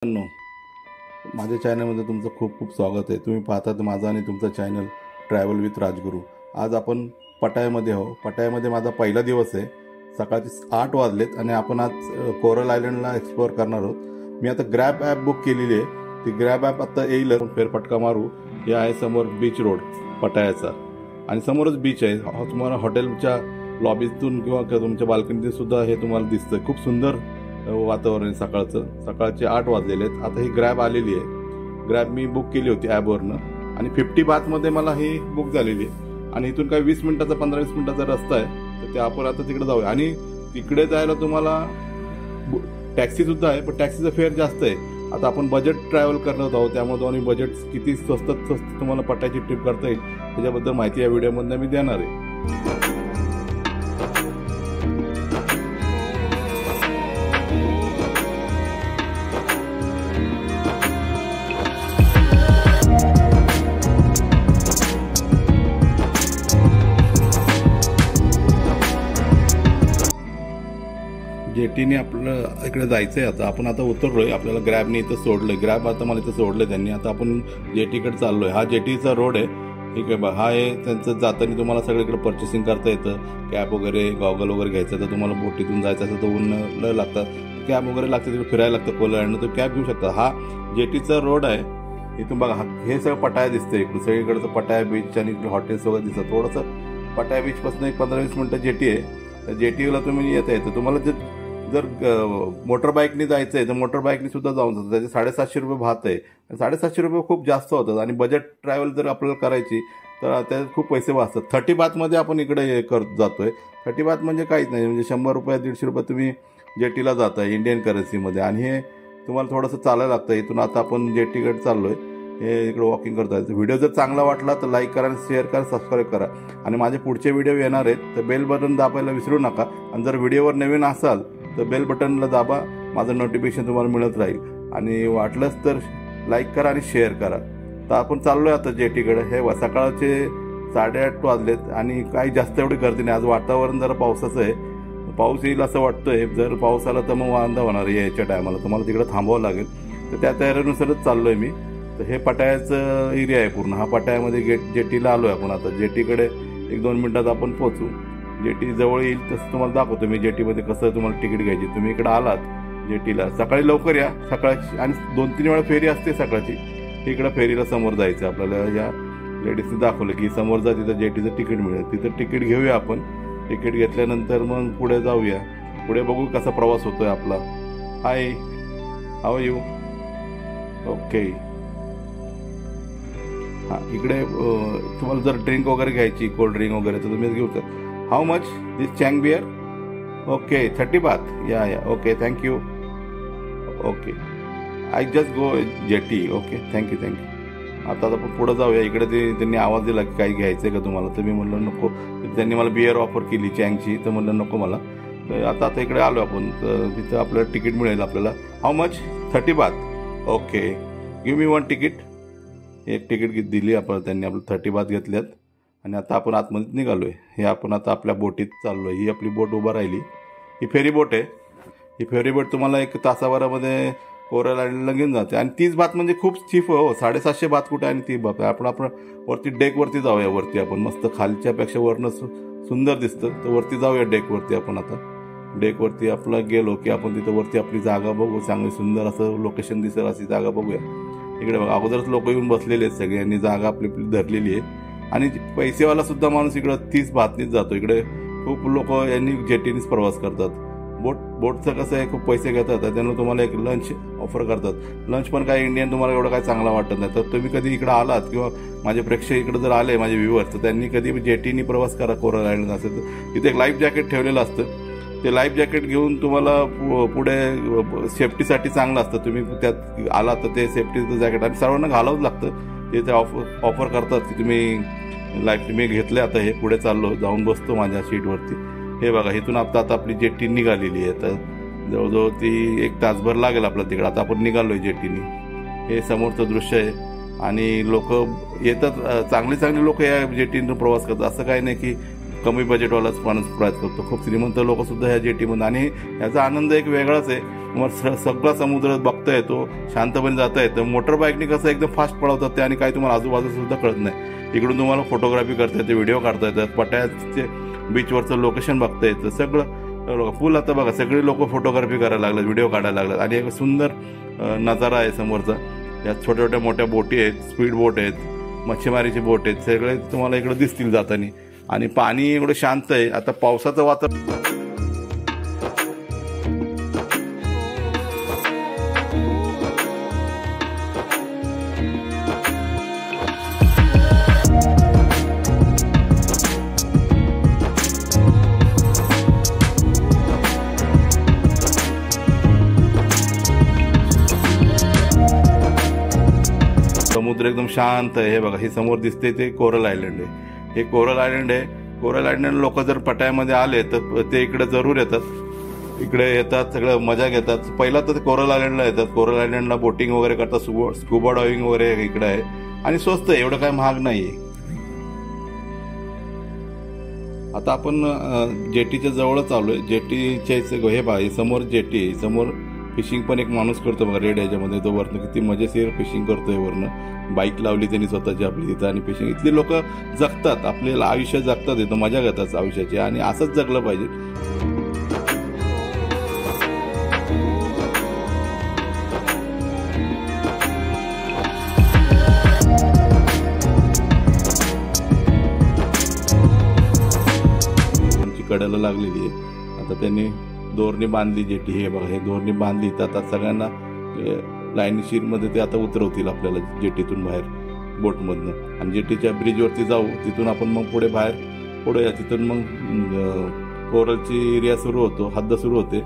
मित्रांनो, माझ्या चॅनलमध्ये तुमचं खूप खूप स्वागत आहे। तुम्ही पाहतात माझा आणि तुमचा चॅनल ट्रॅव्हल विथ राजगुरू। आज आपण पटायामध्ये आहोत। पटायामध्ये माझा पहिला दिवस आहे। सकाळचे 8 वाजलेत आणि आपण आज कोरल आयलंडला एक्सप्लोअर करणार आहोत। मी आता ग्रॅब ॲप बुक केलेली आहे। ती ग्रॅब ॲप आता येईल, फेरफटका मारू। हे आहे समोर बीच रोड पटायाचा आणि समोरच बीच आहे। तुम्हाला हॉटेलच्या लॉबीतून किंवा तुमच्या बाल्कनीतून सुद्धा हे तुम्हाला दिसतं। खूप सुंदर वातावरण सकाळचे 8 वाजलेले आहेत। आता ही ग्रॅब आलेली आहे। ग्रॅब मी बुक केली होती ॲपवरनं आणि 50 बाथमध्ये मला ही बुक झालेली आहे आणि इथून काही 20 मिनिटाचा 15-20 मिनिटाचा रस्ता आहे। तर ते आपण आता तिकडे जाऊया आणि तिकडे जायला तुम्हाला टॅक्सी सुद्धा आहे, पण टॅक्सीचा फेअर जास्त आहे। आता आपण बजेट ट्रॅव्हल करणार आहोत, त्यामुळे आणि बजेट किती स्वस्तात स्वस्त तुम्हाला पटायची ट्रिप करता येईल त्याच्याबद्दल माहिती या व्हिडिओमध्ये मी देणार आहे। जेटीने आपलं इकडे जायचंय। आता आपण उतरलोय। आपल्याला ग्रॅबने इथं सोडलंय। ग्रॅब आता मला इथं सोडलंय त्यांनी। आता आपण जेटीकडे चाललोय। हा जेटीचा रोड आहे, ठीक आहे बा। हा आहे त्यांचं जाताना तुम्हाला सगळीकडे पर्चेसिंग करता येतं। कॅप वगैरे गॉगल वगैरे घ्यायचं तर तुम्हाला बोटीतून जायचं असेल तर ऊन लागतात, कॅब वगैरे लागतं, तिकडे फिरायला लागतं कोरल आयलंड, तर कॅब घेऊ शकता। हा जेटीचा रोड आहे। इथून बघा हे सगळं पटाया दिसतंय। इकडे सगळीकडचं पटाया बीच आणि इकडे हॉटेल्स वगैरे दिसतात। थोडंसं पटाया बीचपासून एक 15-20 मिनिटं जेटी आहे। त्या जेटीला तुम्ही येता येतं। तुम्हाला जर मोटर बाईकने जायचं आहे तर मोटर बाईकने सुद्धा जाऊन जातं। त्याचे 750 रुपये भात आहे। 750 रुपये खूप जास्त होतात आणि बजेट ट्रॅव्हल जर आपल्याला करायची तर त्यात खूप पैसे वाचतात। 30 बाथमध्ये आपण इकडे जातोय। 30 बाथ म्हणजे काहीच नाही, म्हणजे 100 रुपये 150 रुपये तुम्ही जेटीला जाताय इंडियन करन्सीमध्ये आणि हे तुम्हाला थोडंसं चालायला लागतं। इथून आता आपण जेटीकडे चाललोय। हे इकडे वॉकिंग करता येतं। व्हिडिओ जर चांगला वाटला तर लाईक करा, शेअर करा, सबस्क्राईब करा आणि माझे पुढचे व्हिडिओ येणार आहेत तर बेल बटन दाबायला विसरू नका। आणि जर व्हिडिओवर नवीन असाल तर बेल बटनला दाबा, माझं नोटिफिकेशन तुम्हाला मिळत राहील आणि वाटलंच तर लाईक करा आणि शेअर करा। तर आपण चाललोय आता जेटीकडे। हे सकाळचे 8:30 वाजलेत आणि काही जास्त एवढी गर्दी नाही। आज वातावरण जरा पावसाचं आहे, पाऊस येईल असं वाटतंय। जर पाऊस आला तर मग वांदा होणार आहे याच्या टायमाला, तुम्हाला तिकडे थांबावं लागेल। तर त्या तयारीनुसारच चाललोय मी। तर हे पटायाचं एरिया आहे पूर्ण। हा पटायामध्ये जेटीला आलोय आपण। आता जेटीकडे 1-2 मिनिटात आपण पोहोचू। जेटी जवळ येईल तसं तुम्हाला दाखवतो मी जेटीमध्ये कसं तुम्हाला तिकीट घ्यायची। तुम्ही इकडे आलात जेटीला सकाळी लवकर या, सकाळची आणि 2-3 वेळा फेरी असते सकाळची। इकडे फेरीला समोर जायचं आपल्याला। या लेडीजने दाखवलं की समोर जा, तिथं जेटीचं तिकीट मिळेल, तिथं तिकीट घेऊया आपण। तिकीट घेतल्यानंतर मग पुढे जाऊया, पुढे बघू कसा प्रवास होतोय आपला। हाय, हाऊ आर यू? ओके। हां, इकडे तुम्हाला जर ड्रिंक वगैरे घ्यायची, कोल्ड ड्रिंक वगैरे, तर तुम्ही घेऊ शकता। How much this Chang beer? Okay 30 baht. या okay, thank you. Okay, I just go jetty. Okay, thank you. आता आपण पुढे जाऊया। इकडे त्यांनी आवाज दिला की काही घ्यायचं आहे का तुम्हाला, तर मी म्हणलं नको। त्यांनी मला बियर ऑफर केली चँगची, तर म्हणलं नको मला। तर आता इकडे आलो आपण, तर तिथं आपल्याला तिकीट मिळेल आपल्याला। How much? 30 bath. Okay, give me 1 ticket. एक तिकीट दिली आपण, त्यांनी आपलं 30 बाथ घेतल्यात आणि आता आपण आतमध्ये निघालोय। हे आपण आता आपल्या बोटीत चाललोय। ही आपली बोट उभा राहिली। ही फेरी बोट आहे। ही फेरी बोट तुम्हाला 1 तासाभरामध्ये कोरल आयलंडला घेऊन जाते आणि 30 बाथ म्हणजे खूप चीप हो। 750 बाथ कुठे आणि 30 बाथ। आपण वरती डेकवरती जाऊया। वरती आपण मस्त खालच्यापेक्षा वरनं सुंदर दिसतं, तर वरती जाऊया डेकवरती आपण। आता डेकवरती आपलं गेलो की आपण तिथं वरती आपली जागा बघू। चांगली सुंदर असं लोकेशन दिसेल अशी जागा बघूया। इकडे बघा अगोदरच लोक येऊन बसलेले आहेत सगळ्यांनी, जागा आपली धरलेली आहे आणि पैसेवाला सुद्धा माणूस इकडं 30 बाथनीच जातो। इकडे खूप लोक यांनी जेटीनीच प्रवास करतात। बोटचं कसं आहे, खूप पैसे घेतात, त्यामुळे तुम्हाला एक लंच ऑफर करतात। लंच पण काय इंडियन तुम्हाला एवढं काय चांगला वाटत नाही। तर तुम्ही कधी इकडे आलात किंवा माझे प्रेक्षक इकडे जर आले, माझे व्ह्यूअर्स, तर त्यांनी कधी जेटीनी प्रवास करा कोरल आयलंड असेल तर। तिथे एक लाईफ जॅकेट ठेवलेलं असतं। ते लाईफ जॅकेट घेऊन तुम्हाला पुढे सेफ्टीसाठी चांगलं असतं। तुम्ही त्यात आलात तर ते सेफ्टीचं जॅकेट आणि सर्वांना घालावंच लागतं। ते ऑफर करतात की तुम्ही लाईफ मी घेतलं। आता हे पुढे चाललो, जाऊन बसतो माझ्या सीटवरती। हे बघा इथून आता आपली जेटी निघालेली आहे। तर जवळजवळ ती 1 तासभर लागेल आपल्याला तिकडे। आता आपण निघालोय जेटीनी। हे समोरचं दृश्य आहे आणि लोक येतात, चांगली लोक या जेटीनं प्रवास करतात। असं काही नाही की कमी बजेटवालाच माणूस प्रवास करतो, खूप श्रीमंत लोक सुद्धा या जेटीमध्ये, आणि याचा आनंद एक वेगळाच आहे। तुम्हाला सगळा समुद्र बघता येतो, शांतपणे जाता येतं. मोटर बाईकने कसं एकदम फास्ट पळवतात ते आणि काही तुम्हाला आजूबाजूला सुद्धा कळत नाही. इकडून तुम्हाला फोटोग्राफी करता येते, व्हिडिओ काढता येतात, पट्याचे बीचवरचं लोकेशन बघता येतं सगळं. फुल आता बघा सगळे लोक फोटोग्राफी करायला लागतात, व्हिडिओ काढायला लागतात आणि एक सुंदर नजारा आहे समोरचा. यात छोट्या छोट्या मोठ्या बोटी आहेत, स्पीड बोट आहेत, मच्छीमारीची बोट आहेत, सगळे तुम्हाला इकडे दिसतील जाताना. आणि पाणी एवढं शांत आहे. आता पावसाचं वातावरण समुद्र एकदम शांत आहे. हे बघा हे समोर दिसते ते कोरल आयलंड आहे. हे कोरल आयलंड आहे. कोरल आयलंड लोक जर पटायामध्ये आले तर ते इकडे जरूर येतात, इकडे येतात, सगळं मजा घेतात. पहिला तर कोरल आयलंडला येतात. कोरल आयलंडला बोटिंग वगैरे करतात, स्कुबा डायव्हिंग वगैरे इकडे आहे आणि स्वस्त आहे, एवढं काय महाग नाहीये. आता आपण जेटीच्या जवळच आलोय. जेटीच्या हे बघा समोर जेटी आहे, समोर फिशिंग पण एक माणूस करतो बघा रेड याच्यामध्ये. तो वरनं किती मजेशीर फिशिंग करतोय, वरनं बाईक लावली त्यांनी स्वतःची आपली तिथं आणि फिशिंग. इथली लोक जगतात, आपल्याला आयुष्य जगतात, इथं मजा घेतात आयुष्याची आणि असंच जगलं पाहिजे. आमची कड्याला लागलेली आहे. आता त्यांनी दोरणी बांधली जेटी. हे बघा हे दोरणी बांधली. तर आता सगळ्यांना लाईनशीरमध्ये ते आता उतरवतील आपल्याला जेटीतून बाहेर बोटमधनं. आणि जेटीच्या ब्रिजवरती जाऊ, तिथून आपण मग पुढे बाहेर पुढे तिथून मग कोरलची एरिया सुरू होतो, हद्द सुरू होते.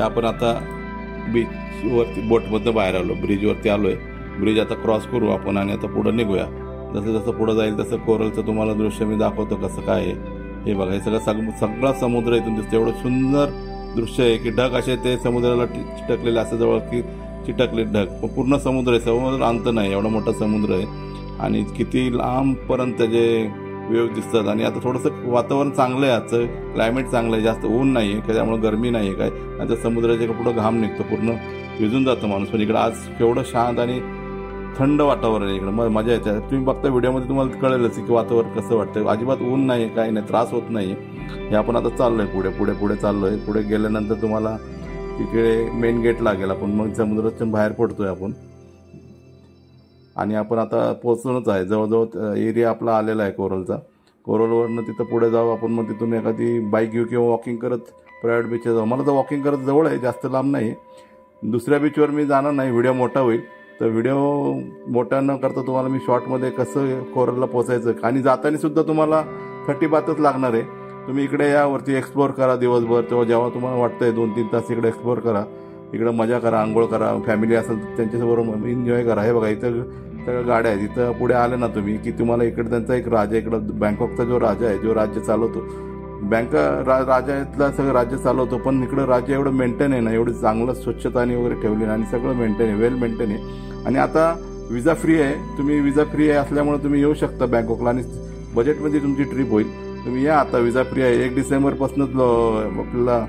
आपण आता बीचवरती बोटमधनं बाहेर आलो, ब्रिजवरती आलोय. ब्रिज आता क्रॉस करू आपण आणि आता पुढे निघूया. जसं जसं पुढे जाईल तसं कोरलचं तुम्हाला दृश्य मी दाखवतो कसं काय आहे. हे बघा हे सगळा समुद्र इथून दिसतो. एवढं सुंदर दृश्य आहे की ढग असे ते समुद्राला चिटकलेले, असं जवळ की चिटकले ढग. पूर्ण समुद्र आहे, समुद्र अंत नाही, एवढा मोठा समुद्र आहे आणि किती लांबपर्यंत जे वेव्ह दिसतात. आणि आता थोडंसं वातावरण चांगलं आहे, आजचं क्लायमेट चांगलं आहे, जास्त ऊन नाही आहे, त्यामुळे गरमी नाही आहे काय. आता समुद्राच्या पुढं घाम निघतो, पूर्ण भिजून जातो माणूस. पण इकडे आज केवढं शांत आणि थंड वातावरण आहे इकडं, मजा येते. तुम्ही बघता व्हिडिओमध्ये तुम्हाला कळेलच की वातावरण कसं वाटतं. अजिबात ऊन नाही, काही नाही, त्रास होत नाही. हे आपण आता चाललोय पुढे पुढे पुढे चाललोय. पुढे गेल्यानंतर तुम्हाला तिकडे मेन गेट लागेल, आपण मग समुद्राच्या बाहेर पडतोय आपण. आणि आपण आता पोहोचूनच आहे, जवळजवळ एरिया आपला आलेला आहे कोरलचा. कोरलवरनं तिथं पुढे जाऊ आपण. मग तिथून एखादी बाईक घेऊ किंवा वॉकिंग करत प्रायव्हेट बीचला जाऊ. मला तर वॉकिंग करत जवळ आहे, जास्त लांब नाही. दुसऱ्या बीचवर मी जाणार नाही, व्हिडिओ मोठा होईल. तर व्हिडिओ मोठा न करता तुम्हाला मी शॉर्टमध्ये कसं कोरलला पोचायचं आणि जाताना सुद्धा तुम्हाला 30 बातच लागणार आहे. तुम्ही इकडे यावरती एक्सप्लोर करा दिवसभर, तेव्हा जेव्हा तुम्हाला वाटतंय 2-3 तास इकडे एक्सप्लोर करा, इकडं मजा करा, आंघोळ करा, फॅमिली असेल तर त्यांच्यासोबत एन्जॉय करा. हे बघा इथं सगळ्या गाड्या आहेत. इथं पुढे आले ना तुम्ही की तुम्हाला इकडे त्यांचा एक राजा, इकडं बँकॉकचा जो राजा आहे, जो राज्य चालवतो, राजा इथला सगळं राज्य चालवतो. पण इकडं राज्य एवढं मेंटेन आहे ना, एवढं चांगलं स्वच्छता आणि वगैरे ठेवली आणि सगळं मेंटेन आहे, वेल मेंटेन आहे. आणि आता विजा फ्री आहे, तुम्ही विजा फ्री आहे असल्यामुळे तुम्ही येऊ शकता बँकॉकला आणि बजेटमध्ये तुमची ट्रिप होईल. तुम्ही या, आता विजा फ्री आहे. 1 डिसेंबरपासूनच आपल्याला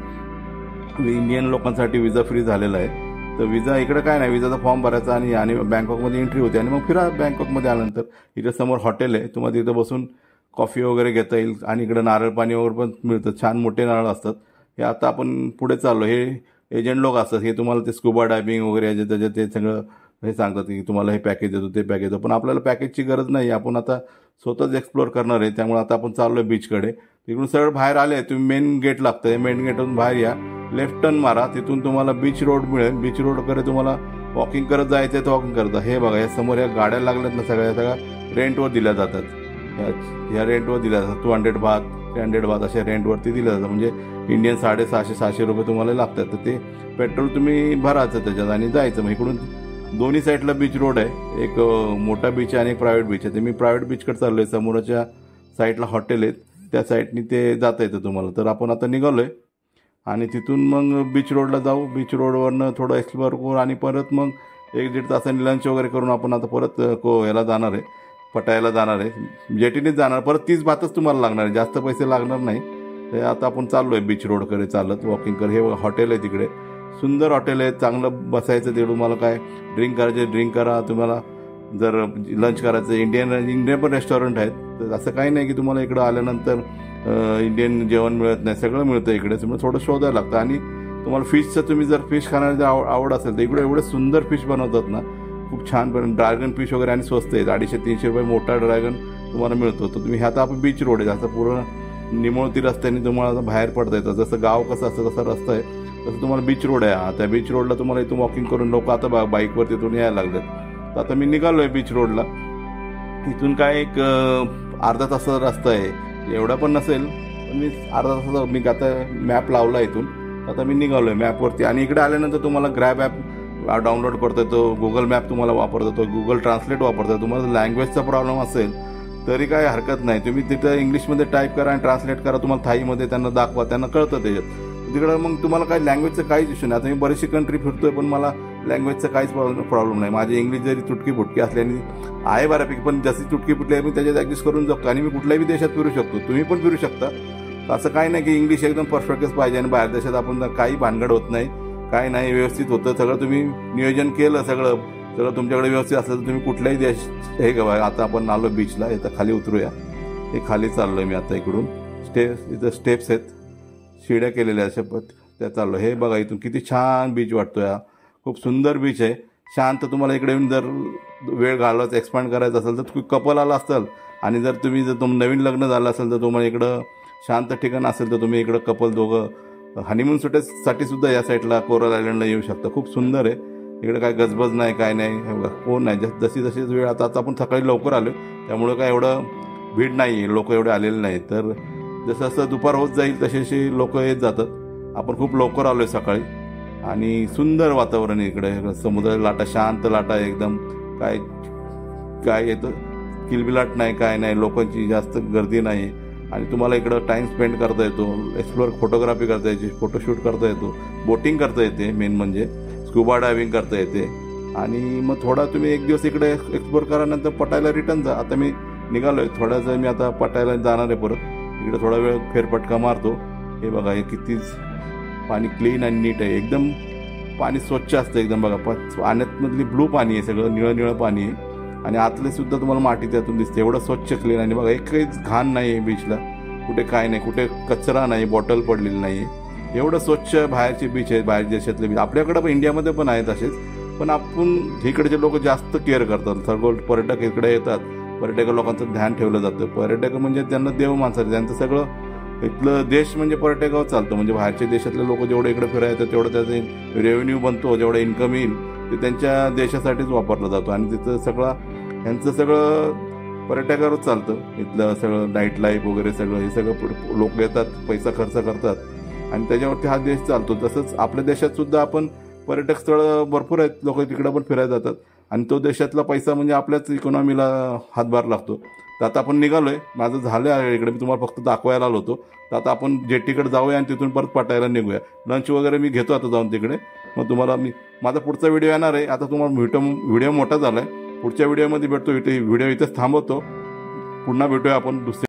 इंडियन लोकांसाठी विजा फ्री झालेला आहे. तर विजा इकडे काय नाही, विजाचा फॉर्म भरायचा आणि बँकॉकमध्ये एंट्री होते आणि मग फिरा. बँकॉकमध्ये आल्यानंतर इथे समोर हॉटेल आहे, तुम्हाला तिथं बसून कॉफी वगैरे घेता येईल आणि इकडे नारळ पाणी वगैरे पण मिळतं. छान मोठे नारळ असतात. हे आता आपण पुढे चाललो, हे एजंट लोक असतात, हे तुम्हाला ते स्कुबा डायव्हिंग वगैरे याचे त्याचे ते सगळं हे सांगतात की तुम्हाला हे पॅकेज देतो ते पॅकेज देतो. पण आपल्याला पॅकेजची गरज नाही, आपण आता स्वतःच एक्सप्लोअर करणार आहे. त्यामुळे आता आपण चाललो आहे बीचकडे. तिकडून सरळ बाहेर आले, तुम्ही मेन गेट लागतं, मेन गेटवरून बाहेर या, लेफ्ट टर्न मारा, तिथून तुम्हाला बीच रोड मिळेल. बीच रोडकडे तुम्हाला वॉकिंग करत जायचं आहे तर वॉकिंग करता. हे बघा, या समोर या गाड्या लागल्यात ना, सगळ्या रेंटवर दिल्या जातात. ह्या रेंटवर दिल्या जातात. 200 बाथ 300 बाथ अशा रेंटवरती दिल्या जातात. म्हणजे इंडियन 650-700 रुपये तुम्हाला लागतात. तर ते पेट्रोल तुम्ही भरायचं त्याच्यात आणि जायचं. मग इकडून दोन्ही साईडला बीच रोड आहे, एक मोठा बीच आहे आणि एक प्रायव्हेट बीच आहे. ते मी प्रायव्हेट बीचकडे चाललो आहे. समोरच्या साईडला हॉटेल आहेत, त्या साईडनी ते जाता येतं तुम्हाला. तर आपण आता निघालो आहे आणि तिथून मग बीच रोडला जाऊ. बीच रोडवरनं थोडं एक्सप्लोअर करू आणि परत मग 1-1.5 तासांनी लंच वगैरे करून आपण आता परत याला जाणार आहे, पटायला जाणार आहे. जेटीनेच जाणार. परत 30 बातच तुम्हाला लागणार आहे, जास्त पैसे लागणार नाही. तर आता आपण चाललो आहे बीच रोडकडे चालत वॉकिंग कर. हे हॉटेल आहे तिकडे, सुंदर हॉटेल आहे, चांगलं बसायचं. ते तुम्हाला काय ड्रिंक करायचे ड्रिंक करा, तुम्हाला जर लंच करायचं इंडियन पण रेस्टॉरंट आहेत. तर असं काही नाही की तुम्हाला इकडं आल्यानंतर इंडियन जेवण मिळत नाही, सगळं मिळतं इकडे. त्यामुळे थोडं शोधायला लागतं. आणि तुम्हाला फिशचं, तुम्ही जर फिश खाण्याची आवड असेल तर इकडे एवढे सुंदर फिश बनवतात ना, खूप छान. पण ड्रॅगन फिश वगैरे आणि स्वस्त आहे, 250-300 रुपये मोठा ड्रॅगन तुम्हाला मिळतो. तर तुम्ही आता आपण बीच रोड आहे, असं पूर्ण निमुळती रस्त्याने तुम्हाला बाहेर पडता येतं. जसं गाव कसं असतं तसा रस्ता आहे, तसं तुम्हाला बीच रोड आहे हा. त्या बीच रोडला तुम्हाला इथून वॉकिंग करून लोक आता बाईकवर तिथून यायला लागलेत. तर आता मी निघालो आहे बीच रोडला. इथून काय एक अर्धा तासाचा रस्ता आहे, एवढा पण नसेल, पण मी अर्धा तासाचा मी आता मॅप लावला इथून. आता मी निघालो आहे मॅपवरती. आणि इकडे आल्यानंतर तुम्हाला ग्रॅब ॲप डाउनलोड करता येतो, गुगल मॅप तुम्हाला वापरता येतो, गुगल ट्रान्सलेट वापरता येतो. तुम्हाला लँग्वेजचा प्रॉब्लेम असेल तरी काही हरकत नाही, तुम्ही तिथं इंग्लिशमध्ये टाईप करा आणि ट्रान्सलेट करा. तुम्हाला थाईमध्ये त्यांना दाखवा, त्यांना कळतं त्याच्यात. तिकडं मग तुम्हाला काही लँग्वेजचं काहीच इश्यू नाही. आता मी बरीचशी कंट्री फिरतोय, पण मला लँग्वेजचं काहीच प्रॉब्लेम नाही. माझी इंग्लिश जरी तुटकी फुटकी असल्याने आहे बऱ्यापैकी, पण जशी तुटकी फुटली आहे मी त्याच्यात ॲडजस्ट करून जगतो. आणि मी कुठल्याही देशात फिरू शकतो, तुम्ही पण फिरू शकता. असं काही नाही की इंग्लिश एकदम परफेक्टच पाहिजे आणि बाहेर देशात आपण काही भानगड होत नाही, काही नाही, व्यवस्थित होतं सगळं. तुम्ही नियोजन केलं, सगळं तुमच्याकडे व्यवस्थित असलं तर तुम्ही कुठल्याही देश हे बघा. आता आपण आलो बीचला, इथं खाली उतरूया. हे खाली चाललो आहे मी आता. इकडून इथं स्टेप्स आहेत, शिड्या केलेल्या अशा त्या चाललो. हे बघा, इथून किती छान बीच वाटतोय हा. खूप सुंदर बीच आहे, शांत. तुम्हाला इकडे येऊन जर वेळ घालवायचा, एक्सपांड करायचा असेल तर कपल आला असाल आणि जर तुम्ही नवीन लग्न झालं असेल तर तुम्हाला इकडं शांत ठिकाण असेल तर तुम्ही इकडं कपल दोघं हनीमून सुट्टीसाठी सुद्धा या साईडला कोरल आयलंडला येऊ शकता. खूप सुंदर आहे. इकडे काय गजबज नाही, काय नाही, कोण नाही. जशी वेळ आता आपण सकाळी लवकर आलो त्यामुळं काय एवढं भीड नाही, लोक एवढे आलेले नाही. तर जसं जसं दुपार होत जाईल तसे लोक येत जातात. आपण खूप लवकर आलो आहे सकाळी आणि सुंदर वातावरण आहे इकडे. समुद्र लाटा, शांत लाटा एकदम. काय येतं किलबिलाट नाही, काय नाही, लोकांची जास्त गर्दी नाही. आणि तुम्हाला इकडं टाईम स्पेंड करता येतो, एक्सप्लोअर फोटोग्राफी करता येते, फोटोशूट करता येतो, बोटिंग करता येते, मेन म्हणजे स्कुबा डायव्हिंग करता येते. आणि मग थोडा तुम्ही एक दिवस इकडे एक्सप्लोअर करा, नंतर पटायला रिटर्न जा. आता मी निघालो आहे, थोड्याच मी आता पटायला जाणार आहे परत. इकडे थोडा वेळ फेरफटका मारतो. हे बघा, हे किती पाणी क्लीन आणि नीट आहे एकदम. पाणी स्वच्छ असतं एकदम. बघा, पाण्यातमधली ब्लू पाणी आहे, सगळं निळं पाणी आहे. आणि आतले सुद्धा तुम्हाला माती त्यातून दिसते, एवढं स्वच्छ क्लीन. आणि बघा, एकही घाण नाही आहे बीचला, कुठे काय नाही, कुठे कचरा नाही, बॉटल पडलेली नाही आहे. एवढं स्वच्छ बाहेरचे बीच आहेत, बाहेर देशातले बीच. आपल्याकडे पण इंडियामध्ये पण आहेत असेच, पण आपण इकडचे लोक जास्त केअर करतात. सगळं पर्यटक इकडे येतात, पर्यटक लोकांचं ध्यान ठेवलं जातं. पर्यटक म्हणजे त्यांना देव माणसाचं, त्यांचं सगळं इथलं देश म्हणजे पर्यटकावर चालतं. म्हणजे बाहेरच्या देशातले लोक जेवढे इकडे फिरायचं तेवढं त्याचा रेव्हेन्यू बनतो, जेवढं इन्कम येईल ते त्यांच्या देशासाठीच वापरला जातो. आणि तिथं यांचं सगळं पर्यटकावरच चालतं. इथलं सगळं नाईट लाईफ वगैरे सगळं, हे सगळं लोक येतात, पैसा खर्च करतात आणि त्याच्यावरती हा देश चालतो. तसंच आपल्या देशात सुद्धा आपण पर्यटक स्थळं भरपूर आहेत, लोक तिकडं पण फिरायला जातात. आणि तो देशातला पैसा म्हणजे आपल्याच इकॉनॉमीला हातभार लागतो. तर आता आपण निघालो आहे, माझं झालं आहे इकडे, मी तुम्हाला फक्त दाखवायला आलो होतो. तर आता आपण जेटीकडे जाऊया आणि तिथून परत पटायला निघूया. लंच वगैरे मी घेतो आता जाऊन तिकडे. मग तुम्हाला माझा पुढचा व्हिडिओ येणार आहे. आता तुम्हाला व्हिडिओ मोठा झाला आहे, पुढच्या व्हिडिओमध्ये भेटतो. व्हिडिओ इथेच थांबवतो, पुन्हा भेटूया आपण दुसऱ्या